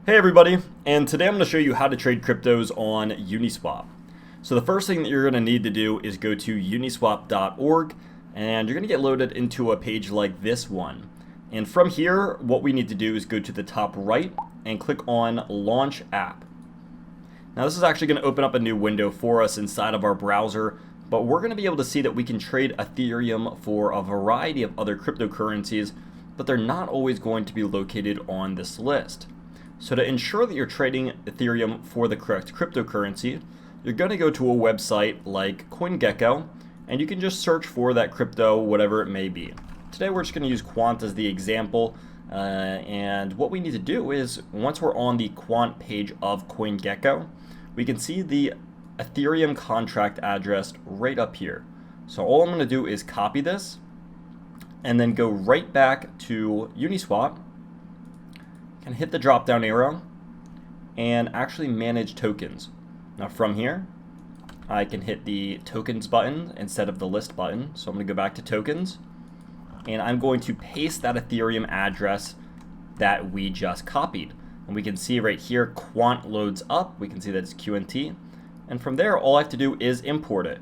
Hey everybody, and today I'm going to show you how to trade cryptos on Uniswap. So the first thing that you're going to need to do is go to uniswap.org, and you're going to get loaded into a page like this one. And from here, what we need to do is go to the top right and click on Launch App. Now this is actually going to open up a new window for us inside of our browser, but we're going to be able to see that we can trade Ethereum for a variety of other cryptocurrencies, but they're not always going to be located on this list. So to ensure that you're trading Ethereum for the correct cryptocurrency, you're going to go to a website like CoinGecko, and you can just search for that crypto, whatever it may be. Today we're just going to use Quant as the example, and what we need to do is, once we're on the Quant page of CoinGecko, we can see the Ethereum contract address right up here. So all I'm going to do is copy this, and then go right back to Uniswap, can hit the drop down arrow and actually manage tokens. Now from here, I can hit the tokens button instead of the list button. So I'm going to go back to tokens, and I'm going to paste that Ethereum address that we just copied. And we can see right here, Quant loads up. We can see that it's QNT. And from there, all I have to do is import it.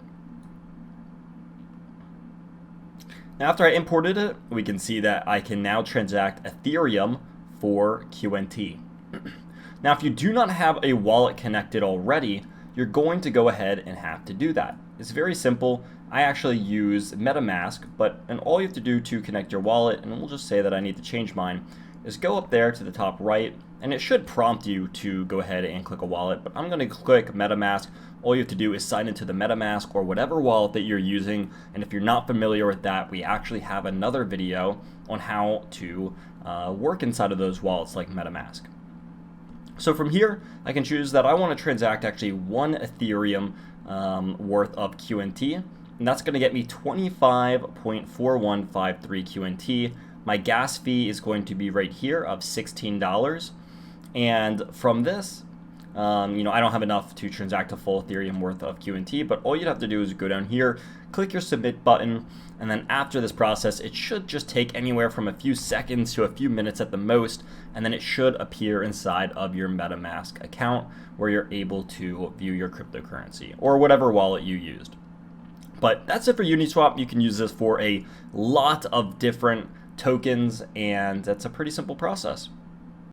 Now after I imported it, we can see that I can now transact Ethereum for QNT. Now, if you do not have a wallet connected already, you're going to go ahead and have to do that. It's very simple. I actually use MetaMask, and all you have to do to connect your wallet, and we'll just say that I need to change mine, is go up there to the top right, and it should prompt you to go ahead and click a wallet, but I'm going to click MetaMask. All you have to do is sign into the MetaMask or whatever wallet that you're using, and if you're not familiar with that, we actually have another video on how to work inside of those wallets like MetaMask. So from here, I can choose that I want to transact actually 1 Ethereum worth of QNT, and that's going to get me 25.4153 QNT. My gas fee is going to be right here of $16, and from this, I don't have enough to transact a full Ethereum worth of QNT, but all you'd have to do is go down here, click your submit button, and then after this process, it should just take anywhere from a few seconds to a few minutes at the most, and then it should appear inside of your MetaMask account where you're able to view your cryptocurrency or whatever wallet you used. But that's it for Uniswap. You can use this for a lot of different tokens, and that's a pretty simple process.